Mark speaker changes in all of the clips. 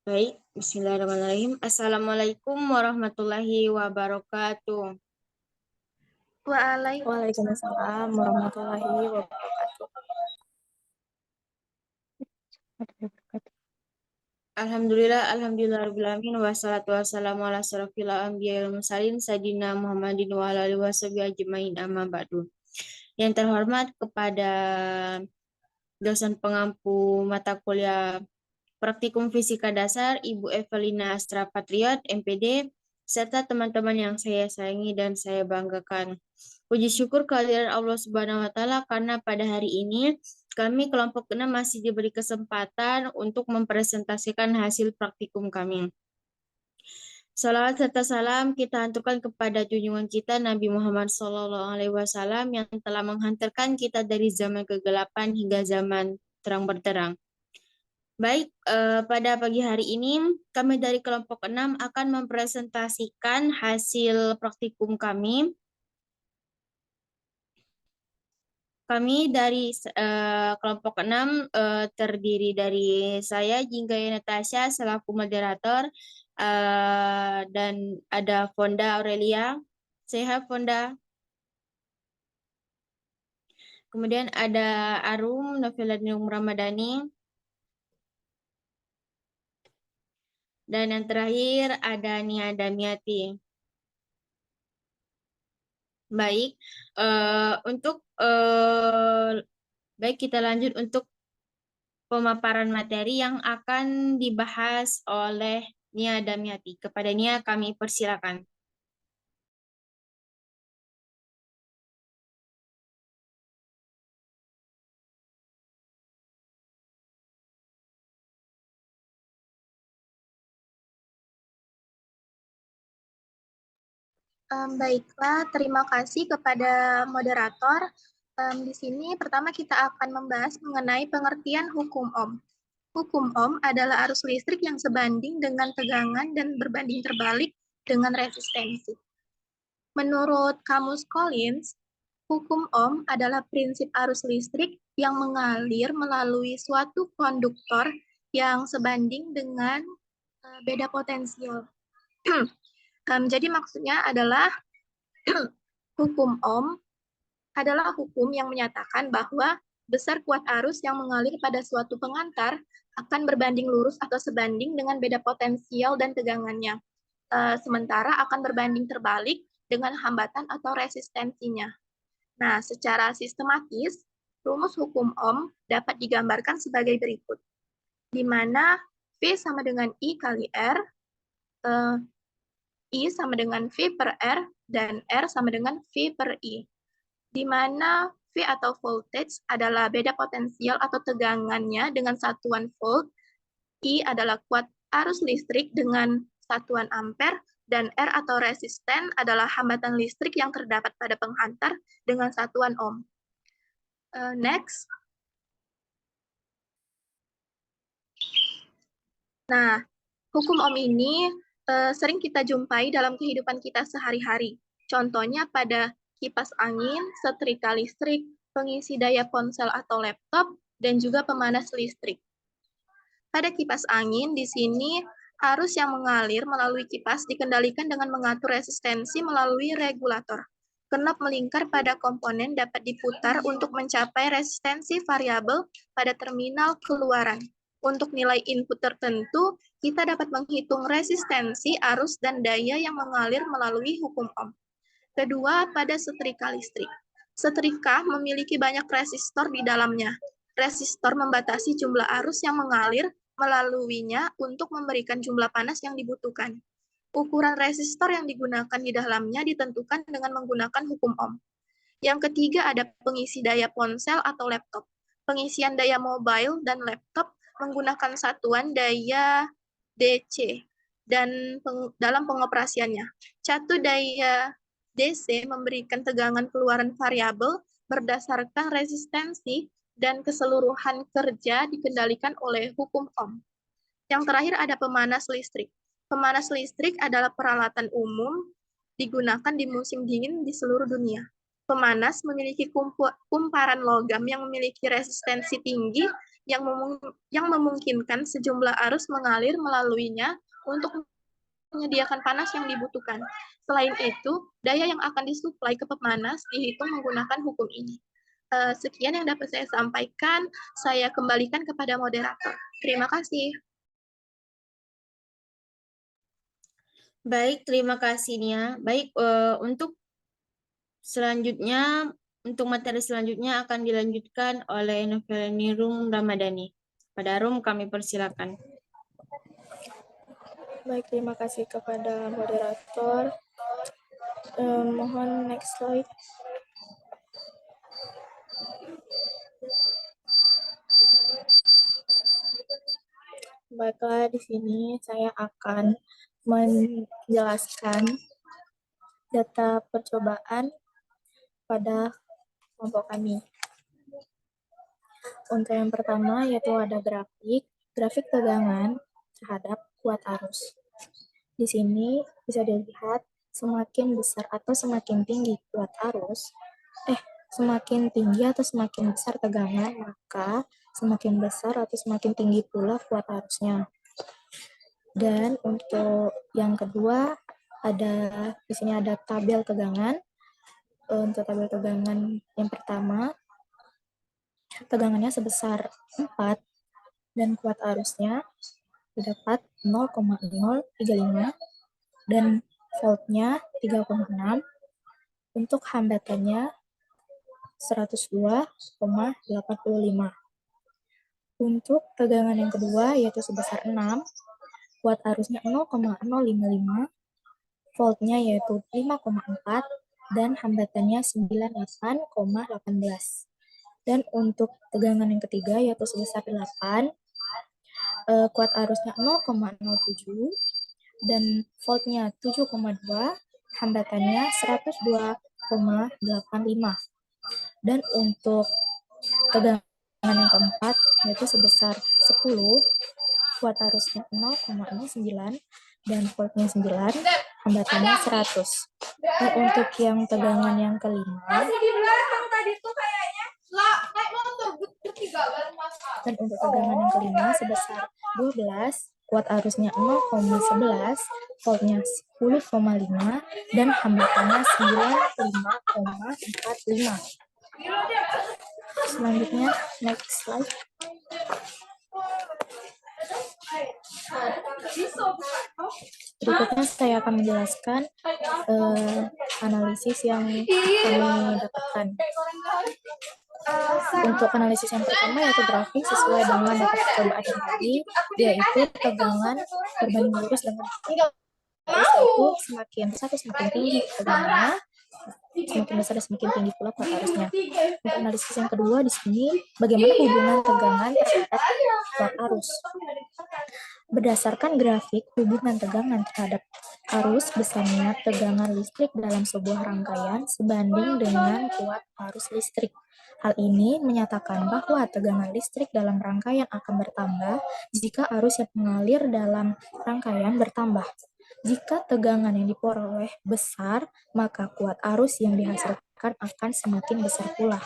Speaker 1: Baik, bismillahirrahmanirrahim. Assalamualaikum warahmatullahi wabarakatuh.
Speaker 2: Waalaikumsalam warahmatullahi wabarakatuh.
Speaker 1: Alhamdulillahirabbil alamin wassalatu wassalamu ala asyrofil anbiya'i wal mursalin sayyidina Muhammadin wa ala alihi washabihi ajmain amma ba'du. Yang terhormat kepada dosen pengampu mata kuliah Praktikum Fisika Dasar Ibu Evelina Astra Patriot, MPD, serta teman-teman yang saya sayangi dan saya banggakan. Puji syukur kehadiran Allah Subhanahu wa Ta'ala karena pada hari ini kami kelompok 6 masih diberi kesempatan untuk mempresentasikan hasil praktikum kami. Salawat serta salam kita hanturkan kepada junjungan kita Nabi Muhammad SAW yang telah menghantarkan kita dari zaman kegelapan hingga zaman terang berterang. Baik, pada pagi hari ini kami dari kelompok 6 akan mempresentasikan hasil praktikum kami. Kami dari kelompok 6 terdiri dari saya, Jinggaya Natasha, selaku moderator, dan ada Fonda Aurelia. Sehat, Fonda. Kemudian ada Arum Noveladinum Ramadhani. Dan yang terakhir ada Nia Damiati. Baik, baik kita lanjut untuk pemaparan materi yang akan dibahas oleh Nia Damiati. Kepada Nia kami persilakan.
Speaker 3: Baiklah, terima kasih kepada moderator. Di sini pertama kita akan membahas mengenai pengertian hukum Ohm. Hukum Ohm adalah arus listrik yang sebanding dengan tegangan dan berbanding terbalik dengan resistensi. Menurut Kamus Collins, hukum Ohm adalah prinsip arus listrik yang mengalir melalui suatu konduktor yang sebanding dengan beda potensial. Jadi maksudnya adalah hukum Ohm adalah hukum yang menyatakan bahwa besar kuat arus yang mengalir pada suatu pengantar akan berbanding lurus atau sebanding dengan beda potensial dan tegangannya. Sementara akan berbanding terbalik dengan hambatan atau resistensinya. Nah, secara sistematis, rumus hukum Ohm dapat digambarkan sebagai berikut, di mana V sama dengan I kali R, I sama dengan V per R, dan R sama dengan V per I. Di mana V atau voltage adalah beda potensial atau tegangannya dengan satuan volt, I adalah kuat arus listrik dengan satuan ampere, dan R atau resisten adalah hambatan listrik yang terdapat pada penghantar dengan satuan ohm. Next. Nah, hukum ohm ini sering kita jumpai dalam kehidupan kita sehari-hari. Contohnya pada kipas angin, setrika listrik, pengisi daya ponsel atau laptop, dan juga pemanas listrik. Pada kipas angin, di sini arus yang mengalir melalui kipas dikendalikan dengan mengatur resistensi melalui regulator. Knop melingkar pada komponen dapat diputar untuk mencapai resistensi variabel pada terminal keluaran. Untuk nilai input tertentu, kita dapat menghitung resistensi, arus, dan daya yang mengalir melalui hukum Ohm. Kedua, pada setrika listrik. Setrika memiliki banyak resistor di dalamnya. Resistor membatasi jumlah arus yang mengalir melaluinya untuk memberikan jumlah panas yang dibutuhkan. Ukuran resistor yang digunakan di dalamnya ditentukan dengan menggunakan hukum Ohm. Yang ketiga ada pengisi daya ponsel atau laptop. Pengisian daya mobile dan laptop menggunakan satuan daya DC dan dalam pengoperasiannya. Satu daya DC memberikan tegangan keluaran variabel berdasarkan resistensi dan keseluruhan kerja dikendalikan oleh hukum Ohm. Yang terakhir ada pemanas listrik. Pemanas listrik adalah peralatan umum digunakan di musim dingin di seluruh dunia. Pemanas memiliki kumparan logam yang memiliki resistensi tinggi yang memungkinkan sejumlah arus mengalir melaluinya untuk menyediakan panas yang dibutuhkan. Selain itu, daya yang akan disuplai ke pemanas dihitung menggunakan hukum ini. Sekian yang dapat saya sampaikan. Saya kembalikan kepada moderator. Terima kasih.
Speaker 1: Baik, terima kasih Nia. Baik, untuk selanjutnya, untuk materi selanjutnya akan dilanjutkan oleh Novelini Rum Ramadhani. Pada Rum kami persilakan.
Speaker 2: Baik, terima kasih kepada moderator. Mohon next slide. Baiklah, di sini saya akan menjelaskan data percobaan pada kelompok kami. Untuk yang pertama yaitu ada grafik tegangan terhadap kuat arus. Di sini bisa dilihat semakin besar atau semakin tinggi kuat arus, semakin tinggi atau semakin besar tegangan, maka semakin besar atau semakin tinggi pula kuat arusnya. Dan untuk yang kedua, di sini ada tabel tegangan. Untuk tabel tegangan yang pertama, tegangannya sebesar 4 dan kuat arusnya terdapat 0,035 dan voltnya 3,6. Untuk hambatannya 102,85. Untuk tegangan yang kedua yaitu sebesar 6, kuat arusnya 0,055, voltnya yaitu 5,4 dan hambatannya 98,18. Dan untuk tegangan yang ketiga yaitu sebesar 8, kuat arusnya 0,07 dan voltnya 7,2, hambatannya 102,85. Dan untuk tegangan yang keempat yaitu sebesar 10, kuat arusnya 0,09 dan voltnya 9, hambatannya 100. Dan untuk yang tegangan yang kelima, sebesar 12, kuat arusnya 0,11, voltnya 10,5 dan hambatannya 95,45. Selanjutnya, next slide. Berikutnya saya akan menjelaskan analisis yang kami dapatkan. Untuk analisis yang pertama yaitu grafik sesuai dengan data percobaan yang tadi, yaitu tegangan berbanding lurus dengan arus, yaitu semakin besar semakin tinggi tegangannya, semakin besar dan semakin tinggi pula kuat arusnya. Untuk analisis yang kedua di sini, bagaimana hubungan tegangan terhadap kuat arus. Berdasarkan grafik hubungan tegangan terhadap arus, besarnya tegangan listrik dalam sebuah rangkaian sebanding dengan kuat arus listrik. Hal ini menyatakan bahwa tegangan listrik dalam rangkaian akan bertambah jika arus yang mengalir dalam rangkaian bertambah. Jika tegangan yang diperoleh besar, maka kuat arus yang dihasilkan akan semakin besar pula.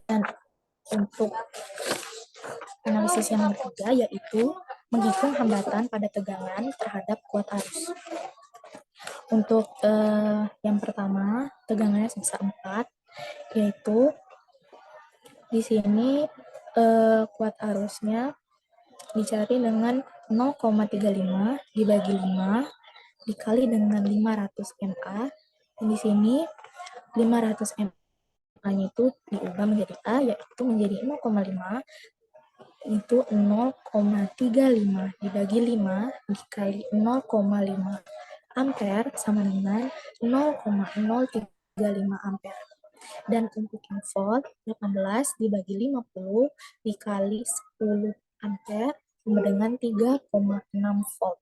Speaker 2: Dan untuk analisis yang ketiga yaitu menghitung hambatan pada tegangan terhadap kuat arus. Untuk yang pertama, tegangannya sebesar 4, yaitu di sini kuat arusnya dicari dengan 0,35 dibagi 5 dikali dengan 500 mA. Dan di sini 500 mA-nya itu diubah menjadi A, yaitu menjadi 0,5 itu 0,35 dibagi 5 dikali 0,5 ampere sama dengan 0,035 ampere. Dan untuk yang volt 18 dibagi 50 dikali 10 ampere sama dengan 3,6 volt.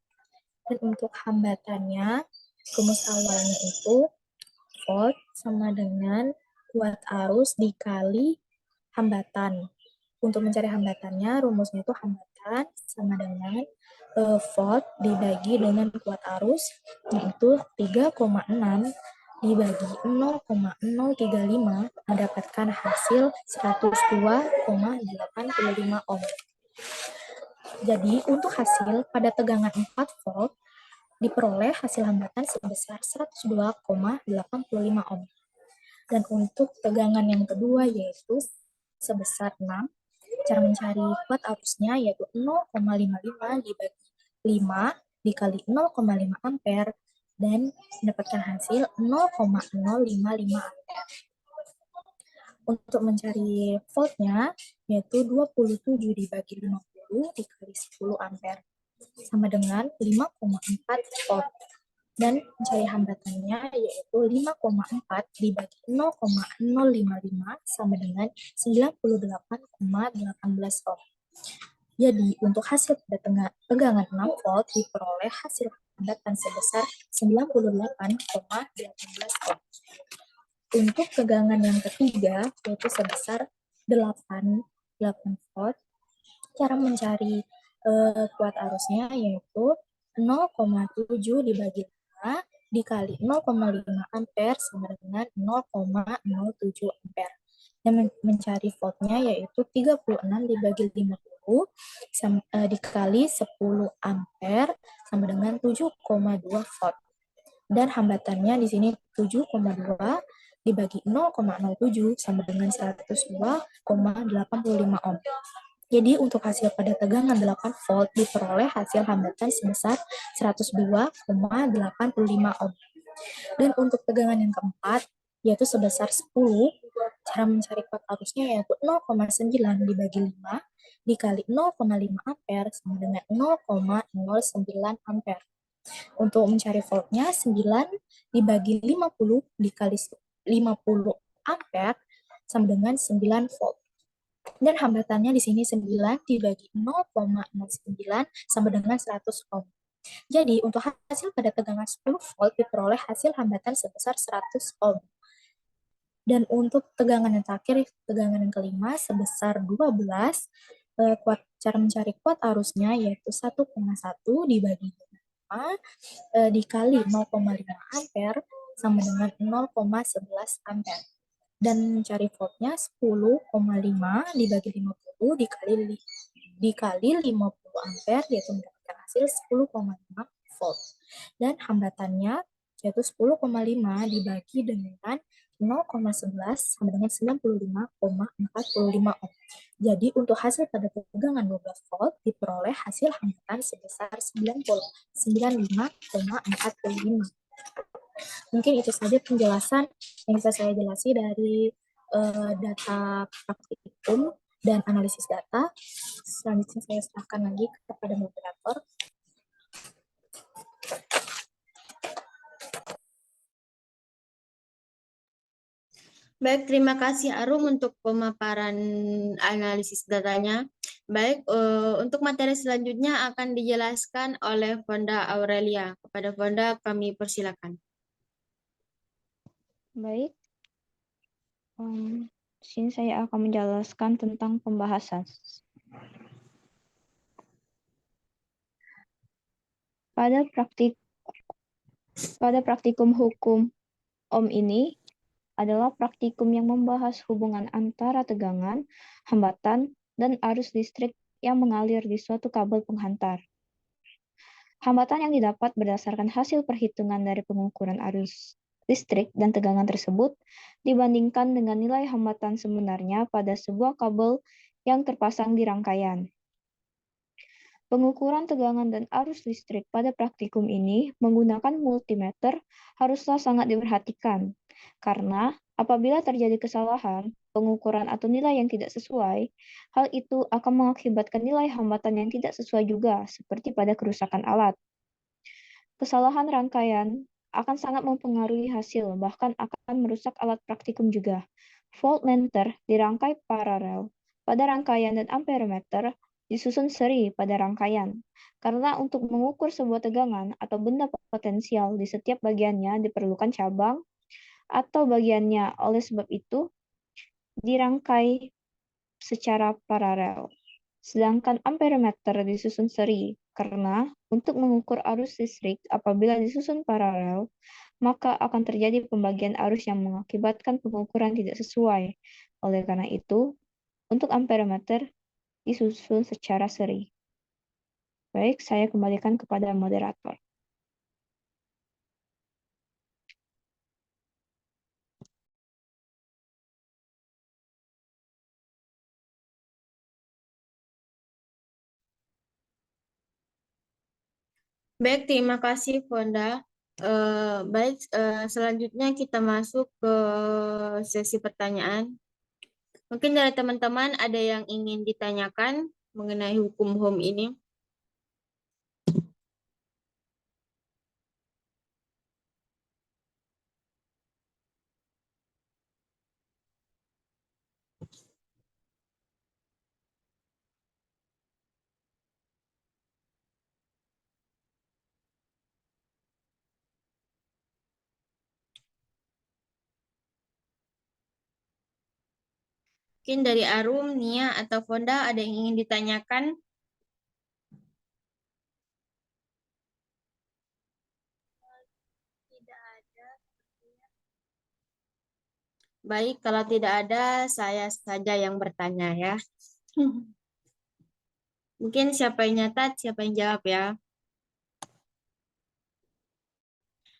Speaker 2: Dan untuk hambatannya, rumus awalnya itu volt sama dengan kuat arus dikali hambatan. Untuk mencari hambatannya, rumusnya itu hambatan sama dengan volt dibagi dengan kuat arus, yaitu 3,6 dibagi 0,035 mendapatkan hasil 102,85 ohm. Jadi untuk hasil pada tegangan 4 volt diperoleh hasil hambatan sebesar 102,85 ohm. Dan untuk tegangan yang kedua yaitu sebesar 6, cara mencari kuat arusnya yaitu 0,55 dibagi 5 dikali 0,5 ampere dan mendapatkan hasil 0,055 ampere. Untuk mencari voltnya yaitu 27 dibagi 50 dikali 10 ampere sama dengan 5,4 volt. Dan mencari hambatannya yaitu 5,4 dibagi 0,055 sama dengan 98,18 ohm. Jadi untuk hasil pada tegangan 6 volt diperoleh hasil hambatan sebesar 98,18 ohm. Untuk tegangan yang ketiga yaitu sebesar 8 volt, cara mencari kuat arusnya yaitu 0,7 dibagi 5 dikali 0,5 ampere sama dengan 0,07 ampere. Dan mencari voltnya yaitu 36 dibagi 50 dikali 10 ampere sama dengan 7,2 volt. Dan hambatannya di sini 7,2 dibagi 0,07 sama dengan 102,85 ohm. Jadi untuk hasil pada tegangan 8 volt diperoleh hasil hambatan sebesar 102,85 ohm. Dan untuk tegangan yang keempat yaitu sebesar 10, cara mencari kuat arusnya yaitu 0,9 dibagi 5 dikali 0,5 ampere sama dengan 0,09 ampere. Untuk mencari voltnya 9 dibagi 50 dikali 50 ampere sama dengan 9 volt. Dan hambatannya di sini 9 dibagi 0,09 sama dengan 100 ohm. Jadi untuk hasil pada tegangan 10 volt diperoleh hasil hambatan sebesar 100 ohm. Dan untuk tegangan yang terakhir, tegangan yang kelima sebesar 12, cara mencari kuat arusnya yaitu 1,1 dibagi 5 dikali 0,5 ampere sama dengan 0,11 ampere. Dan mencari voltnya 10,5 dibagi 50 dikali 50 ampere yaitu mendapatkan hasil 10,5 volt. Dan hambatannya yaitu 10,5 dibagi dengan 0,11 sama dengan 95,45 ohm. Jadi untuk hasil pada tegangan 12 volt diperoleh hasil hambatan sebesar 95,45. Mungkin itu saja penjelasan yang bisa saya jelasi dari data praktikum dan analisis data. Selanjutnya saya serahkan lagi kepada moderator.
Speaker 1: Baik, terima kasih Arum untuk pemaparan analisis datanya. Baik, untuk materi selanjutnya akan dijelaskan oleh Fonda Aurelia. Kepada Fonda kami persilakan.
Speaker 4: Baik, sini saya akan menjelaskan tentang pembahasan. Pada praktikum hukum Ohm ini adalah praktikum yang membahas hubungan antara tegangan, hambatan, dan arus listrik yang mengalir di suatu kabel penghantar. Hambatan yang didapat berdasarkan hasil perhitungan dari pengukuran arus listrik dan tegangan tersebut dibandingkan dengan nilai hambatan sebenarnya pada sebuah kabel yang terpasang di rangkaian. Pengukuran tegangan dan arus listrik pada praktikum ini menggunakan multimeter haruslah sangat diperhatikan, karena apabila terjadi kesalahan, pengukuran atau nilai yang tidak sesuai, hal itu akan mengakibatkan nilai hambatan yang tidak sesuai juga, seperti pada kerusakan alat. Kesalahan rangkaian akan sangat mempengaruhi hasil, bahkan akan merusak alat praktikum juga. Voltmeter dirangkai paralel pada rangkaian dan amperemeter disusun seri pada rangkaian. Karena untuk mengukur sebuah tegangan atau benda potensial di setiap bagiannya diperlukan cabang atau bagiannya, oleh sebab itu dirangkai secara paralel. Sedangkan amperemeter disusun seri Karena untuk mengukur arus listrik apabila disusun paralel, maka akan terjadi pembagian arus yang mengakibatkan pengukuran tidak sesuai. Oleh karena itu, untuk amperemeter disusun secara seri. Baik, saya kembalikan kepada moderator.
Speaker 1: Baik, terima kasih Fonda. Baik, selanjutnya kita masuk ke sesi pertanyaan. Mungkin dari teman-teman ada yang ingin ditanyakan mengenai hukum Ohm ini. Mungkin dari Arum, Nia, atau Fonda ada yang ingin ditanyakan?
Speaker 3: Tidak ada.
Speaker 1: Baik, kalau tidak ada, saya saja yang bertanya ya. Mungkin siapa yang nyatat, siapa yang jawab ya.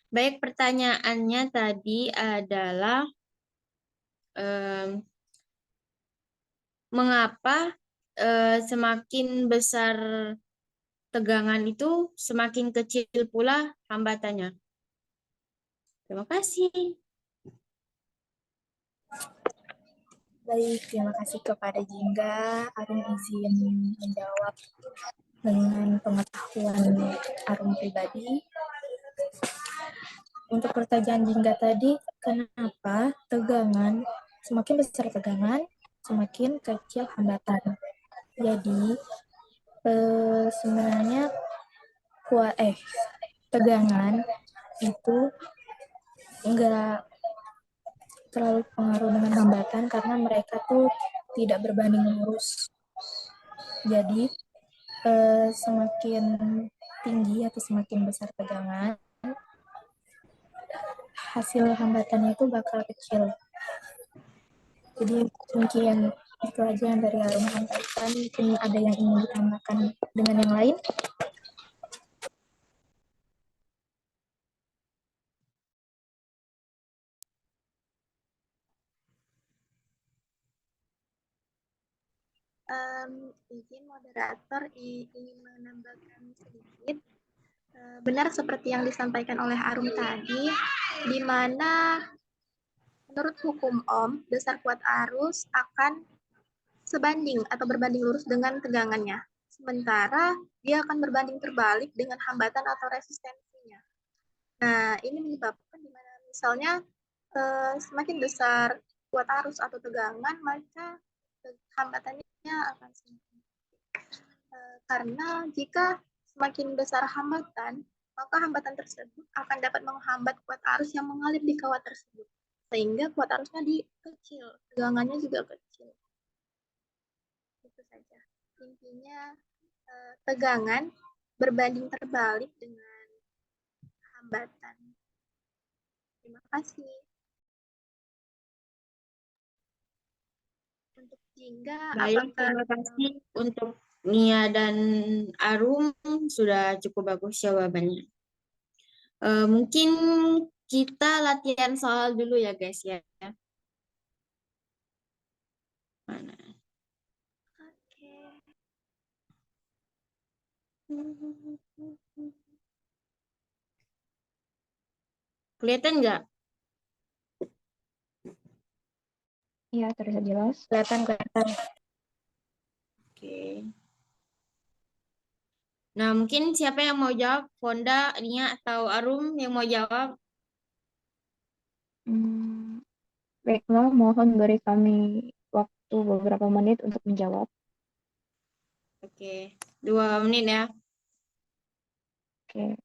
Speaker 1: Baik, pertanyaannya tadi adalah mengapa semakin besar tegangan itu semakin kecil pula hambatannya. Terima kasih.
Speaker 2: Baik, terima kasih kepada Jingga. Arum izin menjawab dengan pengetahuan Arum pribadi. Untuk pertanyaan Jingga tadi, kenapa semakin besar tegangan, semakin kecil hambatan? Jadi, sebenarnya tegangan itu enggak terlalu pengaruh dengan hambatan karena mereka tuh tidak berbanding lurus. Jadi semakin tinggi atau semakin besar tegangan, hasil hambatannya itu bakal kecil. Jadi mungkin itu aja yang dari Harum sampaikan. Mungkin ada yang ingin ditambahkan dengan yang lain.
Speaker 3: Izin moderator ingin menambahkan sedikit. Benar seperti yang disampaikan oleh Arum tadi, di mana menurut hukum Ohm, besar kuat arus akan sebanding atau berbanding lurus dengan tegangannya. Sementara dia akan berbanding terbalik dengan hambatan atau resistensinya. Nah, ini menyebabkan di mana misalnya semakin besar kuat arus atau tegangan, maka hambatannya akan semakin karena jika semakin besar hambatan, maka hambatan tersebut akan dapat menghambat kuat arus yang mengalir di kawat tersebut. Sehingga kuat arusnya kecil, tegangannya juga kecil. Itu saja. Intinya tegangan berbanding terbalik dengan hambatan. Terima kasih. Untuk Jingga,
Speaker 1: Baik, terima kasih untuk Nia dan Arum, sudah cukup bagus jawabannya. Mungkin kita latihan soal dulu ya guys ya. Mana?
Speaker 3: Oke.
Speaker 1: Kelihatan nggak?
Speaker 4: Iya, terlihat jelas.
Speaker 2: Kelihatan.
Speaker 1: Oke. Nah, mungkin siapa yang mau jawab? Fonda, Nia, atau Arum yang mau jawab?
Speaker 4: Baiklah, mohon beri kami waktu beberapa menit untuk menjawab.
Speaker 1: Oke, 2 menit ya.
Speaker 4: Oke.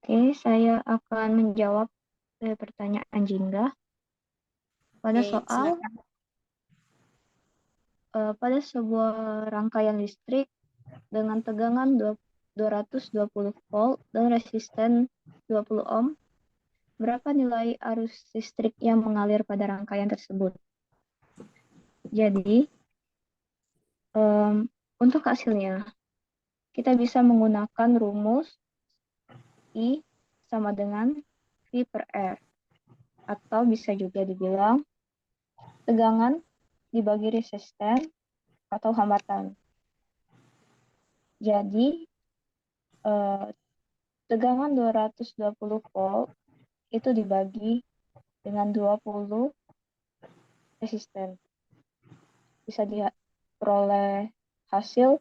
Speaker 4: Oke, saya akan menjawab pertanyaan Jingga. Pada
Speaker 1: Oke,
Speaker 4: soal
Speaker 1: silakan.
Speaker 4: pada sebuah rangkaian listrik dengan tegangan 220 volt dan resisten 20 ohm, berapa nilai arus listrik yang mengalir pada rangkaian tersebut? Jadi, untuk hasilnya, kita bisa menggunakan rumus I sama dengan V per R. Atau bisa juga dibilang tegangan dibagi resisten atau hambatan. Jadi, tegangan 220 volt itu dibagi dengan 20 resisten. Bisa diperoleh hasil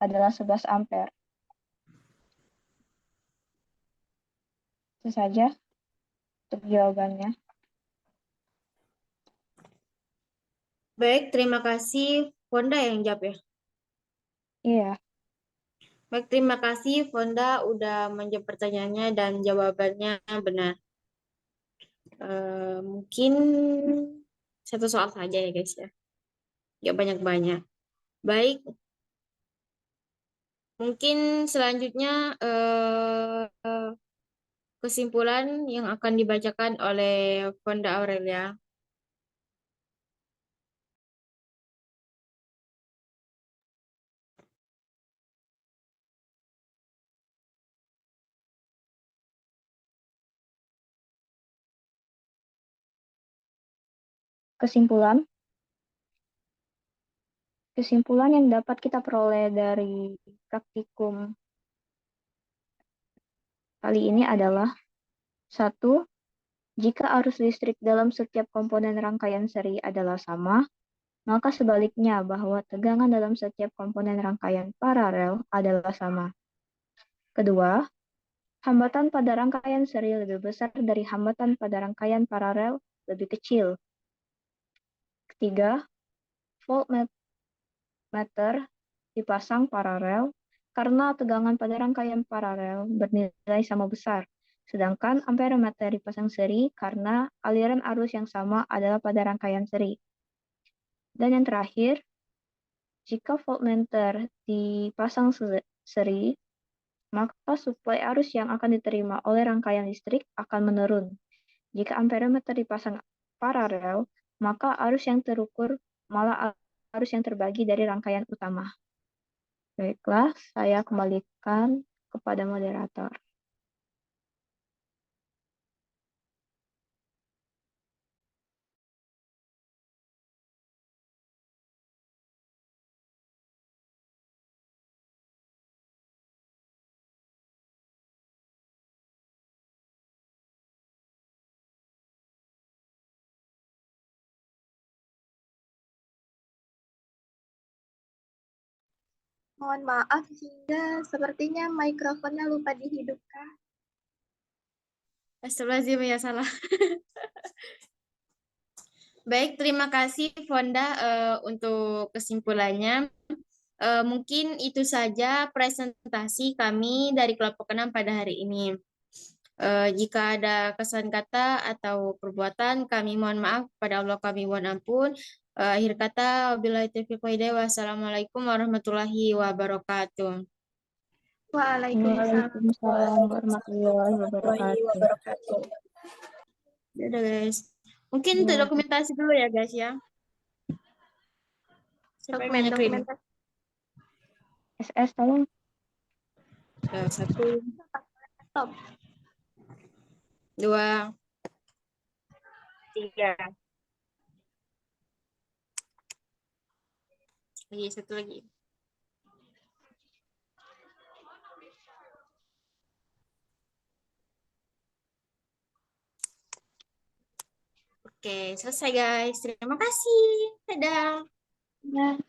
Speaker 4: adalah 11 ampere. Itu saja untuk jawabannya.
Speaker 1: Baik, terima kasih. Fonda yang jawab ya.
Speaker 4: Iya,
Speaker 1: Baik, terima kasih Fonda udah menjawab pertanyaannya dan jawabannya benar. Mungkin satu soal saja ya guys ya. Nggak banyak-banyak. Baik, mungkin selanjutnya kesimpulan yang akan dibacakan oleh Fonda Aurelia.
Speaker 4: kesimpulan yang dapat kita peroleh dari praktikum kali ini adalah: 1. Jika arus listrik dalam setiap komponen rangkaian seri adalah sama, maka sebaliknya bahwa tegangan dalam setiap komponen rangkaian paralel adalah sama. Kedua, hambatan pada rangkaian seri lebih besar dari hambatan pada rangkaian paralel lebih kecil. Ketiga, voltmeter dipasang paralel karena tegangan pada rangkaian paralel bernilai sama besar. Sedangkan amperemeter dipasang seri karena aliran arus yang sama adalah pada rangkaian seri. Dan yang terakhir, jika voltmeter dipasang seri, maka suplai arus yang akan diterima oleh rangkaian listrik akan menurun. Jika amperemeter dipasang paralel, maka arus yang terukur malah arus yang terbagi dari rangkaian utama. Baiklah, saya kembalikan kepada moderator.
Speaker 3: Mohon maaf hingga sepertinya mikrofonnya lupa dihidupkan.
Speaker 1: Astagfirullahaladzim, ya salah. Baik, terima kasih Fonda untuk kesimpulannya. Mungkin itu saja presentasi kami dari kelompok 6 pada hari ini. Jika ada kesalahan kata atau perbuatan, kami mohon maaf, pada Allah kami mohon ampun. Akhir kata, wabillahi taufiq wal hidayah. Wassalamualaikum warahmatullahi wabarakatuh.
Speaker 3: Waalaikumsalam.
Speaker 4: Waalaikumsalam warahmatullahi wabarakatuh.
Speaker 1: Dadah guys. Mungkin untuk dokumentasi dulu ya guys ya. Siapa yang banyak reading?
Speaker 3: Dokumen.
Speaker 4: SS tolong.
Speaker 1: 1,
Speaker 3: Stop.
Speaker 1: 2, 3. Lagi, satu lagi. Oke, selesai guys. Terima kasih. Dadah.
Speaker 4: Ya.